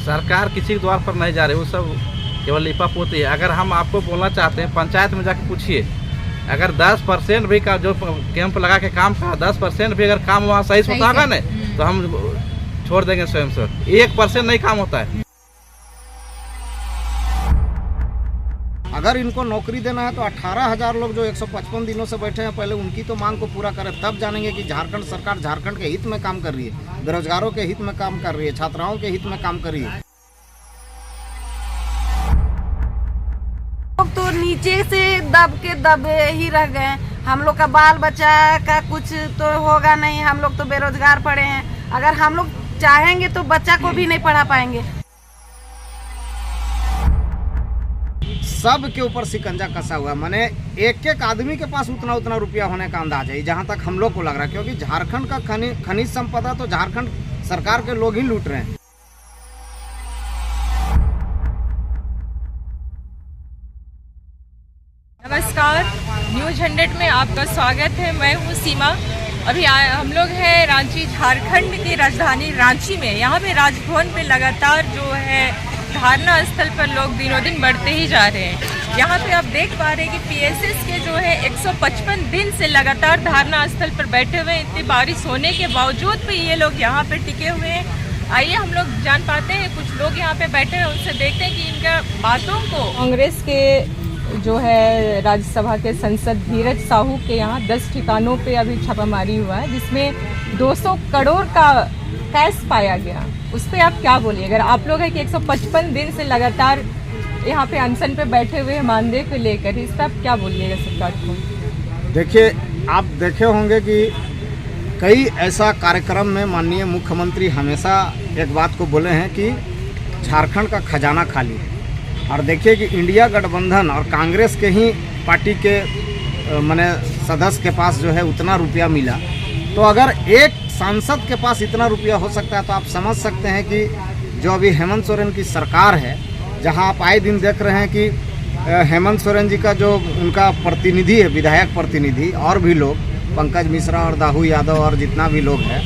सरकार किसी के द्वार पर नहीं जा रही, वो सब केवल लिपा पोती है। अगर हम आपको बोलना चाहते हैं, पंचायत में जाके पूछिए, अगर 10% भी का जो कैंप लगा के काम का 10% भी अगर काम वहाँ सही से होता होगा न, तो हम छोड़ देंगे स्वयं से। 1% नहीं काम होता है। अगर इनको नौकरी देना है तो 18,000 लोग जो 155 दिनों से बैठे हैं, पहले उनकी तो मांग को पूरा करें, तब जानेंगे कि झारखंड सरकार झारखंड के हित में काम कर रही है, बेरोजगारों के हित में काम कर रही है, छात्राओं के हित में काम कर रही है। लोग तो नीचे से दबे ही रह गए। हम लोग का बाल बच्चा का कुछ तो होगा नहीं, हम लोग तो बेरोजगार पड़े हैं। अगर हम लोग चाहेंगे तो बच्चा को भी नहीं पढ़ा पाएंगे। सब के ऊपर शिकंजा कसा हुआ, माने एक एक आदमी के पास उतना उतना रुपया होने का अंदाज है, जहां तक हम लोग को लग रहा है, क्योंकि झारखंड का खनिज संपदा तो झारखंड सरकार के लोग ही लूट रहे हैं। नमस्कार, न्यूज़ 100 में आपका स्वागत है। मैं हूँ सीमा। अभी हम लोग हैं रांची, झारखंड की राजधानी रांची में। यहाँ पे राजभवन पे लगातार जो है धारणा स्थल पर लोग दिनों दिन बढ़ते ही जा रहे हैं। यहाँ पे आप देख पा रहे हैं कि पीएसएस के जो है 155 दिन से लगातार धारणा स्थल पर बैठे हुए हैं। इतनी बारिश होने के बावजूद भी ये लोग यहाँ पे टिके हुए हैं। आइए हम लोग जान पाते हैं, कुछ लोग यहाँ पे बैठे हैं, उनसे देखते हैं कि इनका बातों को। कांग्रेस के जो है राज्यसभा के सांसद धीरज साहू के यहाँ 10 ठिकानों पे अभी छापामारी हुआ है, जिसमें 200 करोड़ का कैश पाया गया। उस पर आप क्या बोलिए? अगर आप लोग है कि 155 दिन से लगातार यहाँ पे अनशन पे बैठे हुए हैं मानदेय को लेकर, इस पर आप क्या बोलिएगा सरकार को? देखिए, आप देखे होंगे कि कई ऐसा कार्यक्रम में माननीय मुख्यमंत्री हमेशा एक बात को बोले हैं कि झारखंड का खजाना खाली है। और देखिए कि इंडिया गठबंधन और कांग्रेस के ही पार्टी के माने सदस्य के पास जो है उतना रुपया मिला, तो अगर एक सांसद के पास इतना रुपया हो सकता है, तो आप समझ सकते हैं कि जो अभी हेमंत सोरेन की सरकार है, जहां आप आए दिन देख रहे हैं कि हेमंत सोरेन जी का जो उनका प्रतिनिधि है, विधायक प्रतिनिधि, और भी लोग, पंकज मिश्रा और दाहू यादव और जितना भी लोग हैं,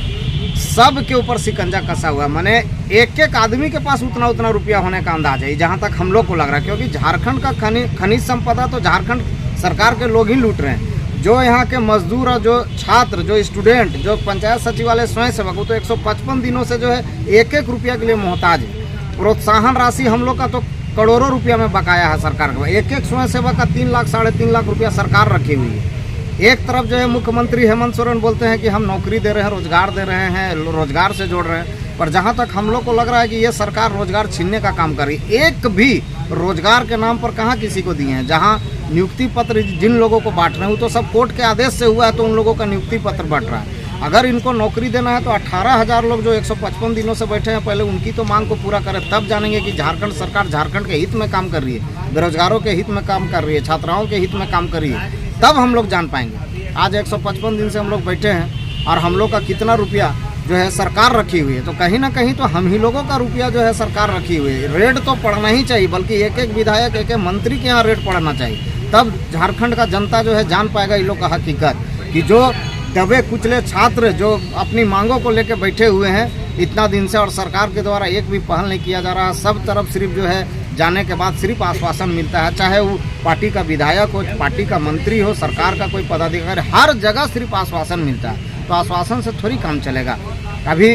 सब के ऊपर शिकंजा कसा हुआ। माने एक एक आदमी के पास उतना उतना रुपया होने का अंदाज है, जहाँ तक हम लोग को लग रहा है, क्योंकि झारखंड का खनिज संपदा तो झारखंड सरकार के लोग ही लूट रहे हैं। जो यहाँ के मजदूर और जो छात्र, जो स्टूडेंट, जो पंचायत सचिवालय स्वयं सेवक, वो तो 155 दिनों से जो है एक एक रुपया के लिए मोहताज है। प्रोत्साहन राशि हम लोग का तो करोड़ों रुपया में बकाया है सरकार का। एक एक स्वयं सेवक का 3 लाख 3.5 लाख रुपया सरकार रखी हुई है। एक तरफ जो है मुख्यमंत्री हेमंत सोरेन बोलते हैं कि हम नौकरी दे रहे हैं, रोजगार दे रहे हैं, रोजगार से जोड़ रहे हैं, पर जहां तक हम लोग को लग रहा है कि ये सरकार रोजगार छीनने का काम कर रही है। एक भी रोजगार के नाम पर कहाँ किसी को दिए हैं? जहां नियुक्ति पत्र जिन लोगों को बांट रहे हैं वो तो सब कोर्ट के आदेश से हुआ है, तो उन लोगों का नियुक्ति पत्र बांट रहा है। अगर इनको नौकरी देना है तो 18,000 लोग जो 155 दिनों से बैठे हैं, पहले उनकी तो मांग को पूरा करें, तब जानेंगे कि झारखंड सरकार झारखंड के हित में काम कर रही है, बेरोजगारों के हित में काम कर रही है, छात्राओं के हित में काम कर रही है, तब हम लोग जान पाएंगे। आज 155 दिन से हम लोग बैठे हैं और हम लोग का कितना रुपया जो है सरकार रखी हुई है, तो कहीं ना कहीं तो हम ही लोगों का रुपया जो है सरकार रखी हुई है। रेड तो पड़ना ही चाहिए, बल्कि एक एक विधायक, एक एक मंत्री के यहाँ रेड पड़ना चाहिए, तब झारखंड का जनता जो है जान पाएगा इन लोग का हकीकत, कि जो दबे कुचले छात्र जो अपनी मांगों को लेकर बैठे हुए हैं इतना दिन से, और सरकार के द्वारा एक भी पहल नहीं किया जा रहा। सब तरफ सिर्फ जो है जाने के बाद सिर्फ आश्वासन मिलता है, चाहे वो पार्टी का विधायक हो, पार्टी का मंत्री हो, सरकार का कोई पदाधिकारी, हर जगह सिर्फ आश्वासन मिलता है। तो आश्वासन से थोड़ी काम चलेगा। अभी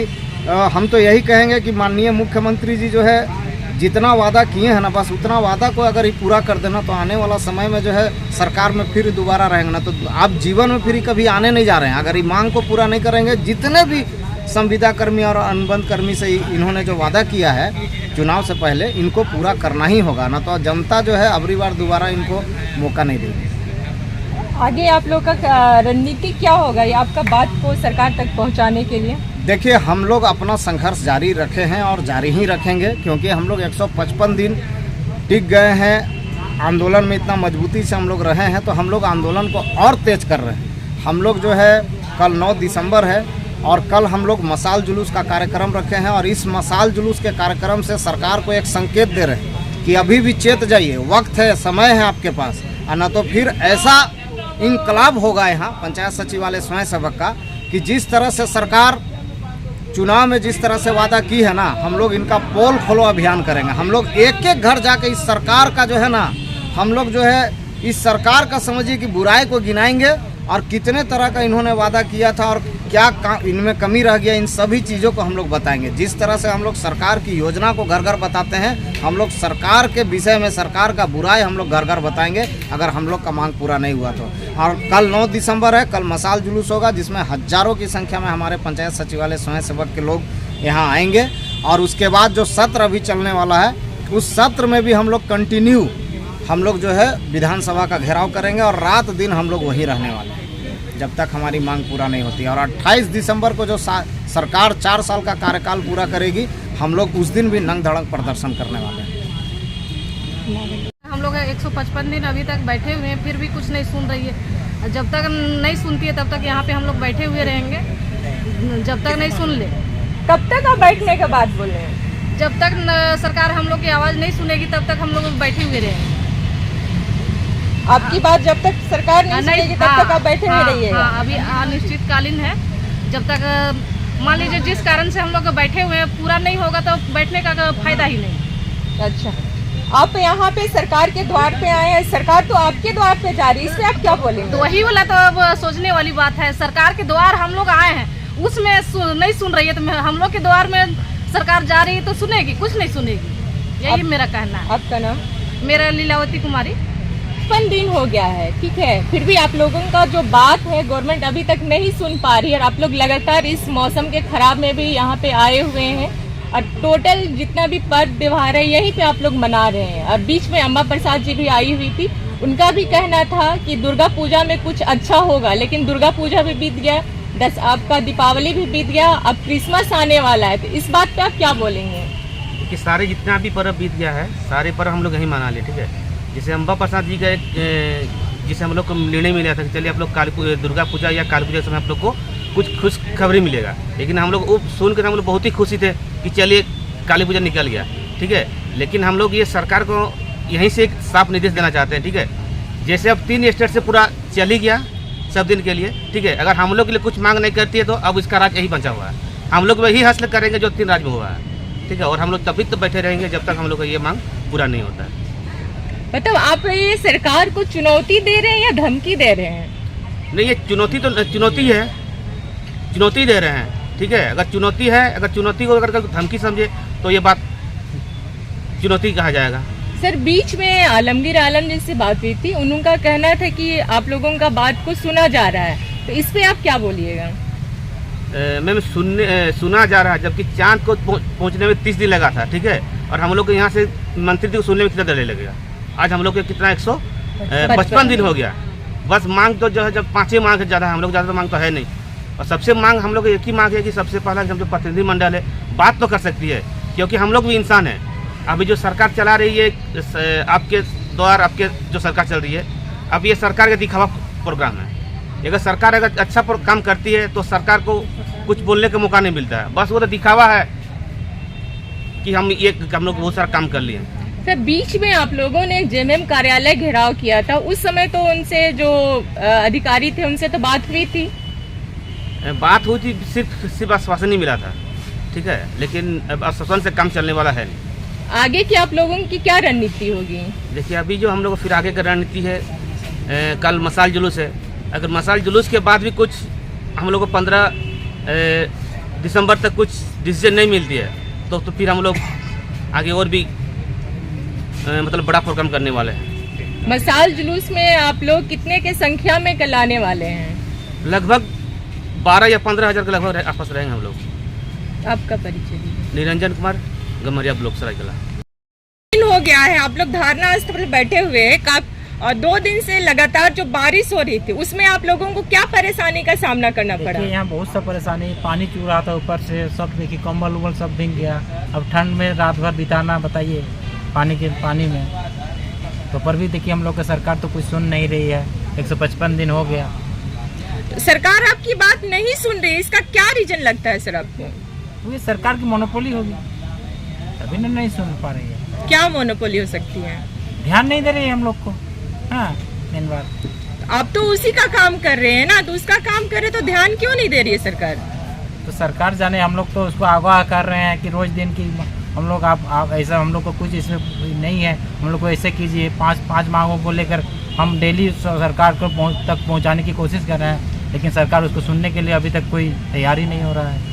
हम तो यही कहेंगे कि माननीय मुख्यमंत्री जी जो है जितना वादा किए हैं ना, बस उतना वादा को अगर ही पूरा कर देना, तो आने वाला समय में जो है सरकार में फिर दोबारा रहेंगे ना, तो आप जीवन में फिर कभी आने नहीं जा रहे हैं। अगर ये मांग को पूरा नहीं करेंगे, जितने भी संविदा कर्मी और अनुबंध कर्मी से इन्होंने जो वादा किया है चुनाव से पहले, इनको पूरा करना ही होगा, ना तो जनता जो है अगली बार दोबारा इनको मौका नहीं देगी। आगे आप लोग का रणनीति क्या होगा, ये आपका बात को सरकार तक पहुंचाने के लिए? देखिए, हम लोग अपना संघर्ष जारी रखे हैं और जारी ही रखेंगे, क्योंकि हम लोग 155 दिन टिक गए हैं आंदोलन में, इतना मजबूती से हम लोग रहे हैं, तो हम लोग आंदोलन को और तेज कर रहे हैं। हम लोग जो है कल 9 दिसंबर है और कल हम लोग मशाल जुलूस का कार्यक्रम रखे हैं, और इस मशाल जुलूस के कार्यक्रम से सरकार को एक संकेत दे रहे हैं कि अभी भी चेत जाइए, वक्त है, समय है आपके पास, और न तो फिर ऐसा इंकलाब होगा यहाँ पंचायत सचिवालय स्वयं सेवक का कि जिस तरह से सरकार चुनाव में जिस तरह से वादा की है ना, हम लोग इनका पोल खोलो अभियान करेंगे। हम लोग एक एक घर जाके इस सरकार का जो है ना, हम लोग जो है इस सरकार का समझिए कि बुराई को गिनाएंगे और कितने तरह का इन्होंने वादा किया था और क्या इनमें कमी रह गया, इन सभी चीज़ों को हम लोग बताएंगे। जिस तरह से हम लोग सरकार की योजना को घर घर बताते हैं, हम लोग सरकार के विषय में सरकार का बुराई हम लोग घर घर बताएंगे अगर हम लोग का मांग पूरा नहीं हुआ तो। और कल 9 दिसंबर है, कल मसाल जुलूस होगा जिसमें हजारों की संख्या में हमारे पंचायत सचिवालय स्वयं सेवक के लोग यहाँ आएंगे। और उसके बाद जो सत्र अभी चलने वाला है, उस सत्र में भी हम लोग कंटिन्यू हम लोग जो है विधानसभा का घेराव करेंगे और रात दिन हम लोग वहीं रहने वाले हैं जब तक हमारी मांग पूरा नहीं होती। और 28 दिसंबर को जो सरकार 4 साल का कार्यकाल पूरा करेगी, हम लोग उस दिन भी नंग धड़क प्रदर्शन करने वाले हैं। हम लोग 155 दिन अभी तक बैठे हुए हैं, फिर भी कुछ नहीं सुन रही है। जब तक नहीं सुनती है तब तक यहाँ पे हम लोग बैठे हुए रहेंगे, जब तक नहीं सुन ले। कब तक आप बैठने का बात बोल रहे हैं? जब तक सरकार हम लोग की आवाज़ नहीं सुनेगी तब तक हम लोग बैठे हुए रहेंगे। आपकी बात जब तक सरकार नहीं सुनेगी तब तक आप बैठे हुए रहिएगा? अभी अनिश्चितकालीन है, जब तक मान लीजिए जिस कारण से हम लोग बैठे हुए हैं पूरा नहीं होगा तो बैठने का फायदा ही नहीं। अच्छा, आप यहाँ पे सरकार के द्वार पे आए हैं, सरकार तो आपके द्वार पे जा रही है, इसमें आप क्या बोलेंगे? तो वही वाला तो अब सोचने वाली बात है। सरकार के द्वार हम लोग आए हैं, उसमें नहीं सुन रही है, तो हम लोग के द्वार में सरकार जा रही है तो सुनेगी? कुछ नहीं सुनेगी। यही मेरा कहना है। आपका नाम? मेरा लीलावती कुमारी। 55 दिन हो गया है, ठीक है, फिर भी आप लोगों का जो बात है गवर्नमेंट अभी तक नहीं सुन पा रही है और आप लोग लगातार इस मौसम के खराब में भी यहाँ पे आए हुए हैं और टोटल जितना भी पर्व त्योहार है यहीं पे आप लोग मना रहे हैं। और बीच में अम्बा प्रसाद जी भी आई हुई थी, उनका भी कहना था कि दुर्गा पूजा में कुछ अच्छा होगा, लेकिन दुर्गा पूजा भी बीत गया, आपका दीपावली भी बीत गया, अब क्रिसमस आने वाला है, तो इस बात पे आप क्या बोलेंगे? कि सारे जितना भी पर्व बीत गया है सारे पर्व हम लोग यहीं मना ले, ठीक है। जैसे अम्बा प्रसाद जी का एक जिसे हम लोग को निर्णय मिला था कि चलिए आप लोग दुर्गा पूजा या काली पूजा के समय आप लोग को कुछ खुशखबरी मिलेगा, लेकिन हम लोग वो सुन कर हम लोग बहुत ही खुशी थे कि चलिए काली पूजा निकल गया, ठीक है। लेकिन हम लोग ये सरकार को यहीं से एक साफ निर्देश देना चाहते हैं, ठीक है। जैसे अब 3 स्टेट से पूरा चल ही गया सब दिन के लिए, ठीक है। अगर हम लोग के लिए कुछ मांग नहीं करती है तो अब इसका राज यही बचा हुआ है, हम लोग वही हासिल करेंगे जो 3 राज्य में हुआ है, ठीक है। और हम लोग तभी तो बैठे रहेंगे जब तक हम लोग का ये मांग पूरा नहीं होता है। मतलब आप ये सरकार को चुनौती दे रहे हैं या धमकी दे रहे हैं? नहीं, ये चुनौती है, चुनौती दे रहे हैं, ठीक है। अगर चुनौती है, अगर चुनौती को अगर धमकी समझे तो ये बात चुनौती कहा जाएगा। सर, बीच में आलमगीर आलम जी से बात हुई थी, उनका कहना था कि आप लोगों का बात को सुना जा रहा है, तो इस पे आप क्या बोलिएगा? मैम सुना जा रहा है, जबकि चांद को पहुंचने में 30 दिन लगा था, ठीक है। और हम लोग को यहाँ से मंत्री जी को सुनने में कितना देर लगेगा? आज हम लोग के कितना 155 दिन हो गया। बस मांग तो जो है जब 5 ही मांग है, ज़्यादा हम लोग ज़्यादा मांग तो है नहीं। और सबसे मांग हम लोग एक ही मांग है कि सबसे पहला हम जो प्रतिनिधिमंडल है बात तो कर सकती है, क्योंकि हम लोग भी इंसान हैं। अभी जो सरकार चला रही है आपके द्वारा, आपके जो सरकार चल रही है, अब ये सरकार का दिखावा प्रोग्राम है। अगर सरकार अगर अच्छा काम करती है तो सरकार को कुछ बोलने का मौका नहीं मिलता है, बस वो तो दिखावा है कि हम लोग बहुत सारा काम कर लिए। सर, बीच में आप लोगों ने जेएमएम कार्यालय घेराव किया था, उस समय तो उनसे जो अधिकारी थे उनसे तो बात हुई थी? बात हुई थी, सिर्फ आश्वासन ही मिला था, ठीक है। लेकिन अब आश्वासन से काम चलने वाला है नहीं। आगे की आप लोगों की क्या रणनीति होगी? देखिए, अभी जो हम लोग फिर आगे का रणनीति है, कल मसाल जुलूस है। अगर मसाल जुलूस के बाद भी कुछ हम लोग को 15 दिसंबर तक कुछ डिसीजन नहीं मिलती है तो फिर हम लोग आगे और भी मतलब बड़ा प्रोग्राम करने वाले हैं। मसाल जुलूस में आप लोग कितने के संख्या में लाने वाले हैं? लगभग 12 या 15 हज़ार के लगभग आसपास रहेंगे हम लोग। आपका परिचय दीजिए। निरंजन कुमार, गमरिया ब्लॉक सरायकला। दिन हो गया है आप लोग धारणा स्थल पर बैठे हुए हैं, और 2 दिन से लगातार जो बारिश हो रही थी उसमें आप लोगों को क्या परेशानी का सामना करना पड़ा? यहाँ बहुत सा परेशानी, पानी चू रहा था ऊपर से, सब देखिए कंबल उबल सब भीग गया। अब ठंड में रात भर बिताना, बताइए पानी में, तो पर भी देखिए हम लोग का सरकार तो कुछ सुन नहीं रही है। 155 दिन हो गया, सरकार आपकी बात नहीं सुन रही, इसका क्या रीजन लगता है सर आपको? वो सरकार की मोनोपोली होगी, तभी नहीं सुन पा रही है। क्या मोनोपोली हो सकती है? ध्यान नहीं दे रही है हम लोग को। हाँ, मेन बात आप तो उसी का काम कर रहे हैं ना, तो उसका काम करे तो ध्यान क्यों नहीं दे रही है सरकार? तो सरकार जाने, हम लोग तो उसको आगाह कर रहे हैं कि रोज़ दिन की हम लोग आप ऐसा, हम लोग को कुछ इसमें नहीं है, हम लोग को ऐसे कीजिए। पाँच मांगों को लेकर हम डेली सरकार को तक पहुंचाने की कोशिश कर रहे हैं, लेकिन सरकार उसको सुनने के लिए अभी तक कोई तैयारी नहीं हो रहा है।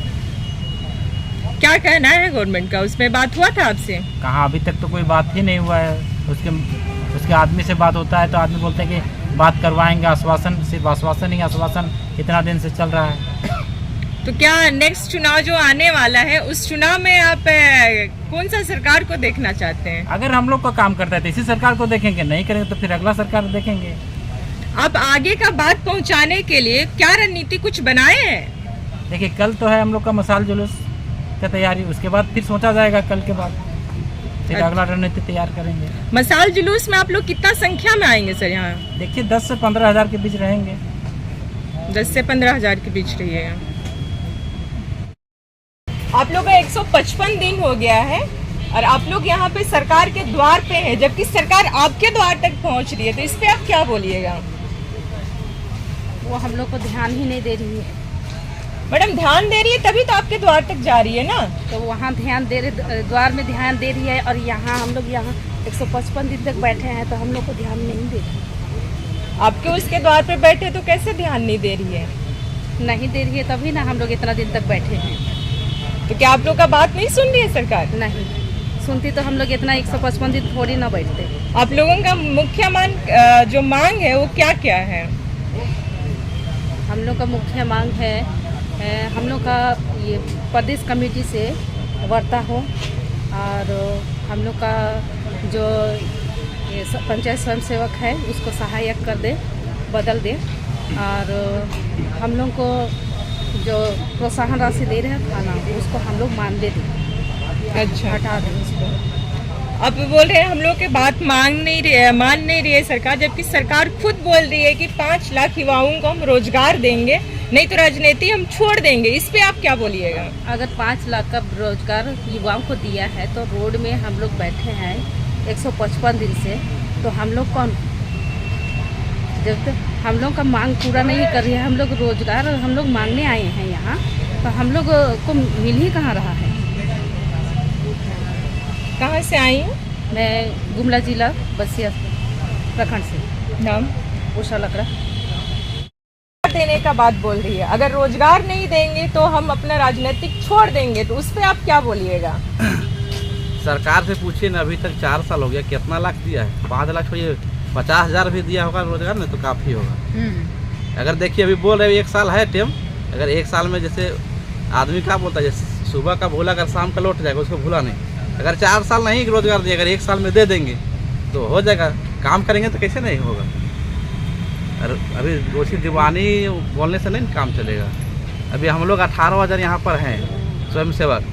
क्या कहना है गवर्नमेंट का, उसमें बात हुआ था आपसे? कहाँ, अभी तक तो कोई बात ही नहीं हुआ है। उसके आदमी से बात होता है तो आदमी बोलते हैं कि बात करवाएंगे, आश्वासन, सिर्फ आश्वासन ही आश्वासन इतना दिन से चल रहा है। तो क्या नेक्स्ट चुनाव जो आने वाला है उस चुनाव में आप कौन सा सरकार को देखना चाहते हैं? अगर हम लोग का काम करता है तो इसी सरकार को देखेंगे, नहीं करेंगे तो फिर अगला सरकार देखेंगे। आप आगे का बात पहुंचाने के लिए क्या रणनीति कुछ बनाए हैं? देखिए, कल तो है हम लोग का मसाल जुलूस का तैयारी, उसके बाद फिर सोचा जाएगा, कल के बाद फिर अगला रणनीति तैयार करेंगे। मसाल जुलूस में आप लोग कितना संख्या में आएंगे सर यहाँ? देखिए 10 से 15 हज़ार के बीच रहेंगे। 10 से 15 हज़ार के बीच रहिएगा। आप लोग का 155 दिन हो गया है और आप लोग यहाँ पे सरकार के द्वार पे हैं, जबकि सरकार आपके द्वार तक पहुँच रही है, तो इस पे आप क्या बोलिएगा? वो हम लोग को ध्यान ही नहीं दे रही है। मैडम ध्यान दे रही है तभी तो आपके द्वार तक जा रही है ना। तो वहाँ ध्यान दे रही, द्वार में ध्यान दे रही है, और यहाँ हम लोग यहाँ 155 दिन तक बैठे हैं तो हम लोग को ध्यान नहीं दे रही। आपके उसके द्वार पे बैठे तो कैसे ध्यान नहीं दे रही है? नहीं दे रही है तभी ना हम लोग इतना दिन तक बैठे हैं। तो क्या आप लोग का बात नहीं सुन रही है सरकार? नहीं सुनती तो हम लोग इतना 155 दिन थोड़ी ना बैठते। आप लोगों का मुख्य जो मांग है वो क्या क्या है? हम लोग का मुख्य मांग है, हम लोग का ये प्रदेश कमेटी से वार्ता हो, और हम लोग का जो ये पंचायत स्वयं सेवक है उसको सहायक कर दे, बदल दे, और हम लोग को जो प्रोत्साहन राशि दे रहे हैं थाना, उसको हम लोग मानदेय दें। अच्छा, हटा दें उसको। अब बोल रहे हैं हम लोग के बात मान नहीं रही है सरकार, जबकि सरकार खुद बोल रही है कि 5 लाख युवाओं को हम रोजगार देंगे, नहीं तो राजनीति हम छोड़ देंगे। इस पे आप क्या बोलिएगा? अगर 5 लाख का रोजगार युवाओं को दिया है तो रोड में हम लोग बैठे हैं 155 दिन से, तो हम लोग कौन, जब तक हम लोग का मांग पूरा नहीं कर रही है, हम लोग रोजगार हम लोग मांगने आए हैं यहाँ, तो हम लोग को मिल ही कहाँ रहा है। कहाँ से आई हूँ? मैं गुमला जिला बसिया प्रखंड से। नाम? उषा लकड़ा। देने का बात बोल रही है, अगर रोजगार नहीं देंगे तो हम अपना राजनीतिक छोड़ देंगे, तो उस पे आप क्या बोलिएगा? सरकार से पूछिए ना, अभी तक 4 साल हो गया, कितना लाख दिया है? 5 लाख छोड़िए, 50,000 भी दिया होगा रोजगार में तो काफ़ी होगा। अगर देखिए अभी बोल रहे 1 साल है टाइम, अगर 1 साल में जैसे आदमी क्या बोलता है, जैसे सुबह का भूला अगर शाम का लौट जाएगा, उसको भूला नहीं। अगर 4 साल नहीं रोजगार दिए, अगर 1 साल में दे देंगे तो हो जाएगा। काम करेंगे तो कैसे नहीं होगा? अभी रोशी दीवानी बोलने से नहीं काम चलेगा। अभी हम लोग 18,000 यहाँ पर हैं स्वयं सेवक।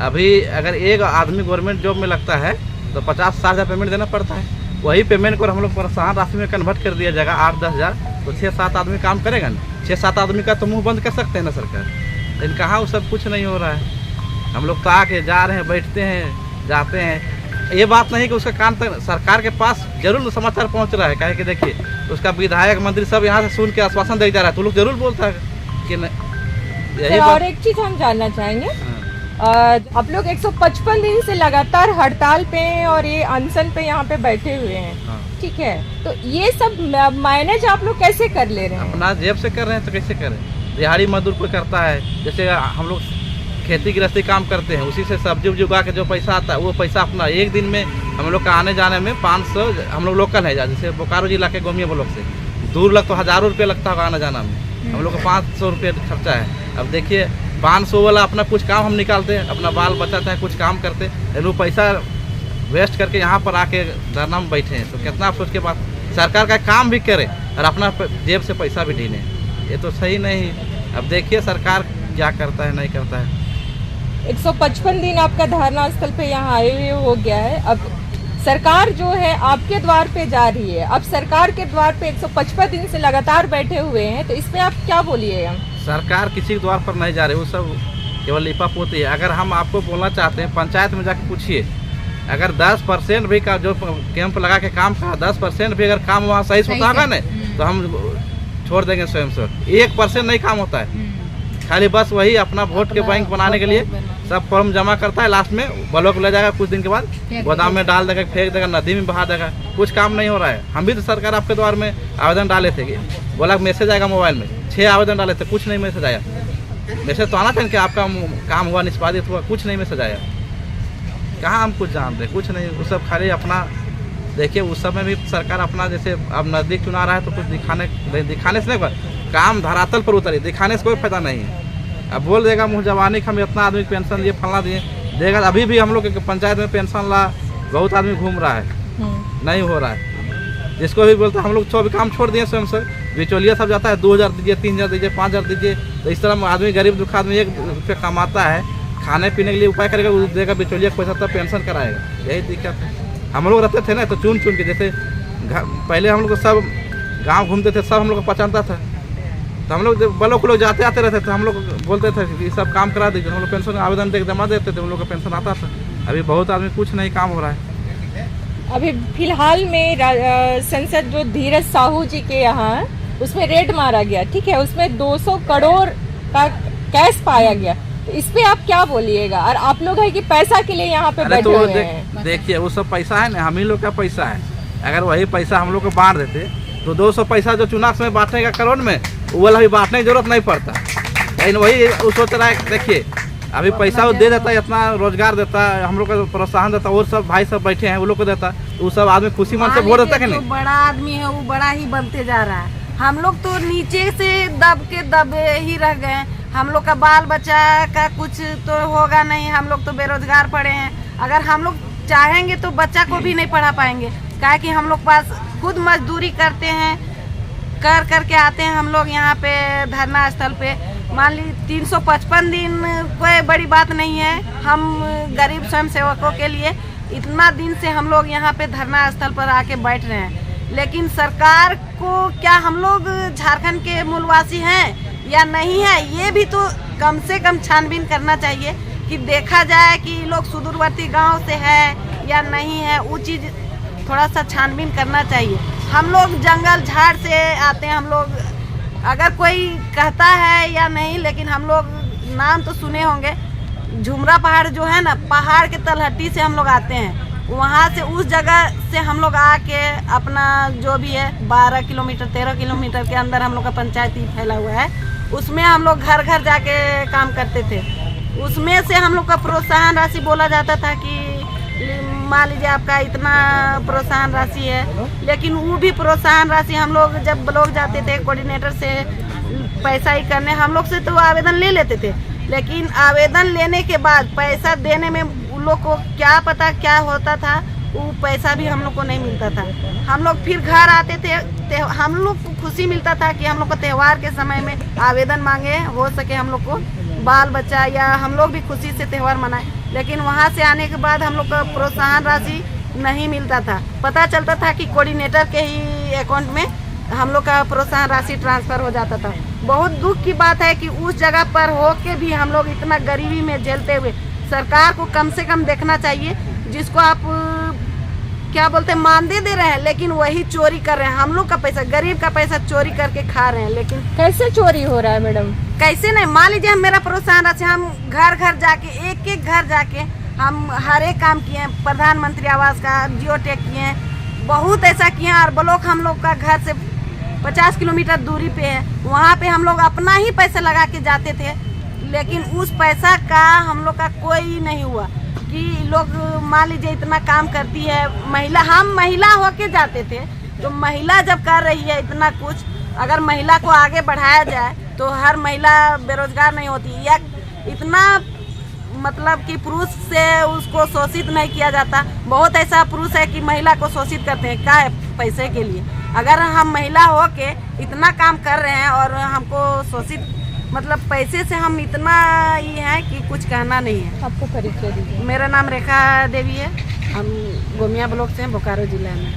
अभी अगर एक आदमी गवर्नमेंट जॉब में लगता है तो 50-60 हज़ार पेमेंट देना पड़ता है। वही पेमेंट को हम लोग प्रोत्साहन राशि में कन्वर्ट कर दिया जाएगा 8-10 हज़ार, तो 6-7 आदमी काम करेगा ना। 6-7 आदमी का तो मुंह बंद कर सकते हैं ना सरकार, लेकिन कहाँ वो सब कुछ नहीं हो रहा है। हम लोग तो आके जा रहे हैं, बैठते हैं, जाते हैं। ये बात नहीं कि उसका कान तक सरकार के पास जरूर समाचार पहुंच रहा है, काहे कि देखिए उसका विधायक मंत्री सब यहाँ से सुन के आश्वासन दे जा रहा है, तो लोग जरूर बोलता है कि यही और एक चीज हम जानना चाहेंगे, आप लोग 155 दिन से लगातार हड़ताल पे हैं और ये अनशन पे यहाँ पे बैठे हुए हैं, ठीक है, तो ये सब मैनेज आप लोग कैसे कर ले रहे हैं? अपना जेब से कर रहे हैं तो कैसे करें? दिहाड़ी मजदूर कोई करता है, जैसे हम लोग खेती गृहस्थी काम करते हैं, उसी से सब्जी उब्जी उगा के जो पैसा आता है वो पैसा अपना एक दिन में हम लोग का आने जाने में 500, हम लोग लोकल है जैसे बोकारो जिला के गोमिया ब्लॉक से दूर लग तो हज़ारों रुपये लगता होगा आना जाना में, हम लोग का 500 रुपये खर्चा है। अब देखिए 500 वाला अपना कुछ काम हम निकालते हैं, अपना बाल बच्चा चाहे कुछ काम करते, लेकिन वो पैसा वेस्ट करके यहाँ पर आके धरना में बैठे हैं, तो कितना अफसोस के बाद सरकार का काम भी करे और अपना जेब से पैसा भी ढीले, ये तो सही नहीं। अब देखिए सरकार क्या करता है नहीं करता है। 155 दिन आपका धरना स्थल पे यहाँ आए हुए हो गया है, अब सरकार जो है आपके द्वार पे जा रही है, अब सरकार के द्वार पे 155 दिन से लगातार बैठे हुए हैं, तो इस पे आप क्या बोलिएगा? सरकार किसी के द्वार पर नहीं जा रही, वो सब केवल लिपापोती है। अगर हम आपको बोलना चाहते हैं, पंचायत में जाके पूछिए, अगर 10% भी का जो कैंप लगा के काम का 10% भी अगर काम वहाँ सही से होता होगा ना, तो हम छोड़ देंगे स्वयं से। 1% नहीं काम होता है, खाली बस वही अपना वोट के बैंक बनाने के लिए सब फॉर्म जमा करता है, लास्ट में ब्लॉक ले जाएगा, कुछ दिन के बाद गोदाम में डाल देगा, फेंक देगा, नदी में बहा देगा। कुछ काम नहीं हो रहा है। हम भी तो सरकार आपके द्वार में आवेदन डाले थे, बोला मैसेज आएगा मोबाइल में, 6 आवेदन डाले थे, कुछ नहीं मैसेज आया। मैसेज तो आना चाहिए कि आपका काम हुआ, निष्पादित हुआ, कुछ नहीं मैसेज आया। कहाँ हम कुछ जानते हैं, कुछ नहीं। वो सब खाली अपना देखिए, उस समय भी सरकार अपना जैसे अब नज़दीक चुना रहा है तो कुछ दिखाने से नहीं, काम धरातल पर उतरी, दिखाने से कोई फायदा नहीं है। अब बोल देगा मुँह जवानी हम इतना आदमी पेंशन दिए, फलना दिए, देगा। अभी भी हम लोग पंचायत में पेंशन ला बहुत आदमी घूम रहा है, नहीं हो रहा है। जिसको भी बोलते हम लोग भी काम छोड़ दिए स्वयं से, बिचौलिया सब जाता है 2000 दीजिए, 3000 दीजिए, 5000 दीजिए। तो इस तरह आदमी गरीब दुख आदमी 1 रुपये कमाता है, खाने पीने के लिए उपाय करेगा, वो देगा बिचौलिया पैसा, तब पेंशन कराएगा। यही दिक्कत है। हम लोग रहते थे ना तो चुन के, जैसे पहले हम लोग सब गांव घूमते थे, सब हम लोग को पहचानता था, तो हम लोग ब्लॉक लोग जाते आते रहते थे, हम लोग बोलते थे कि सब काम करा दीजिए, हम लोग पेंशन आवेदन दे जमा देते थे, हम लोग का पेंशन आता था। अभी बहुत आदमी कुछ नहीं काम हो रहा है। अभी फिलहाल में संसद जो धीरज साहू जी के यहाँ उसमें रेड मारा गया, ठीक है, उसमें 200 करोड़ का कैश पाया गया। तो इस पे आप क्या बोलिएगा? और आप लोग है कि पैसा के लिए यहाँ पे बैठे हुए हैं। देखिए वो सब पैसा है ना, हम ही लोग का पैसा है। अगर वही पैसा हम लोग को बांट देते तो 200 पैसा जो चुनाव में बांटने का करोड़ में, वो वाला भी बांटने की जरूरत नहीं पड़ता। लेकिन वही वो सोच रहा है, देखिए अभी पैसा वो दे देता है, इतना रोजगार देता है, हम लोग को प्रोत्साहन देता है, और सब भाई सब बैठे हैं वो लोग को देता, तो वो सब आदमी खुशी मन से वोट देता है। नहीं बड़ा आदमी है वो बड़ा ही बनते जा रहा है, हम लोग तो नीचे से दबे ही रह गए। हम लोग का बाल बच्चा का कुछ तो होगा नहीं, हम लोग तो बेरोजगार पड़े हैं। अगर हम लोग चाहेंगे तो बच्चा को भी नहीं पढ़ा पाएंगे, क्या कि हम लोग पास खुद मजदूरी करते हैं, करके आते हैं हम लोग यहाँ पे धरना स्थल पे। मान ली 355 दिन कोई बड़ी बात नहीं है, हम गरीब स्वयं सेवकों के लिए इतना दिन से हम लोग यहाँ पे धरना स्थल पर आके बैठ रहे हैं। लेकिन सरकार को क्या हम लोग झारखंड के मूलवासी हैं या नहीं है, ये भी तो कम से कम छानबीन करना चाहिए कि देखा जाए कि लोग सुदूरवर्ती गांव से है या नहीं है। वो चीज़ थोड़ा सा छानबीन करना चाहिए। हम लोग जंगल झाड़ से आते हैं, हम लोग अगर कोई कहता है या नहीं, लेकिन हम लोग नाम तो सुने होंगे, झुमरा पहाड़ जो है ना, पहाड़ के तलहटी से हम लोग आते हैं। वहाँ से उस जगह से हम लोग आके अपना जो भी है 12 किलोमीटर 13 किलोमीटर के अंदर हम लोग का पंचायत ही फैला हुआ है, उसमें हम लोग घर घर जाके काम करते थे। उसमें से हम लोग का प्रोत्साहन राशि बोला जाता था कि मान लीजिए आपका इतना प्रोत्साहन राशि है, लेकिन वो भी प्रोत्साहन राशि हम लोग जब ब्लॉक जाते थे कोऑर्डिनेटर से पैसा ही करने, हम लोग से तो आवेदन ले लेते थे, लेकिन आवेदन लेने के बाद पैसा देने में उन लोग को क्या पता क्या होता था, वो पैसा भी हम लोग को नहीं मिलता था। हम लोग फिर घर आते थे, हम लोग को खुशी मिलता था कि हम लोग को त्यौहार के समय में आवेदन मांगे, हो सके हम लोग को बाल बच्चा या हम लोग भी खुशी से त्यौहार मनाए। लेकिन वहाँ से आने के बाद हम लोग का प्रोत्साहन राशि नहीं मिलता था। पता चलता था कि कोऑर्डिनेटर के ही अकाउंट में हम लोग का प्रोत्साहन राशि ट्रांसफ़र हो जाता था। बहुत दुख की बात है कि उस जगह पर हो के भी हम लोग इतना गरीबी में झेलते हुए, सरकार को कम से कम देखना चाहिए, जिसको आप क्या बोलते हैं मानदेय दे रहे हैं, लेकिन वही चोरी कर रहे हैं। हम लोग का पैसा, गरीब का पैसा चोरी करके खा रहे हैं। लेकिन कैसे चोरी हो रहा है मैडम? कैसे नहीं, मान लीजिए हम मेरा प्रोत्साहन राशि हम घर घर जाके एक घर जाके हम हर एक काम किए हैं। प्रधानमंत्री आवास का जियो टैग किए हैं, बहुत ऐसा किए हैं। और ब्लॉक हम लोग का घर से 50 किलोमीटर दूरी पे है, वहाँ पे हम लोग अपना ही पैसा लगा के जाते थे, लेकिन उस पैसा का हम लोग का कोई नहीं हुआ। कि लोग मान लीजिए इतना काम करती है महिला, हम महिला होके जाते थे, तो महिला जब कर रही है इतना कुछ, अगर महिला को आगे बढ़ाया जाए तो हर महिला बेरोजगार नहीं होती, या इतना मतलब कि पुरुष से उसको शोषित नहीं किया जाता। बहुत ऐसा पुरुष है कि महिला को शोषित करते हैं, क्या है, पैसे के लिए। अगर हम महिला हो के इतना काम कर रहे हैं और हमको शोषित मतलब पैसे से हम इतना ये है कि कुछ कहना नहीं है। आपको परिचय दीजिए। मेरा नाम रेखा देवी है, हम गोमिया ब्लॉक से हैं, बोकारो जिला में।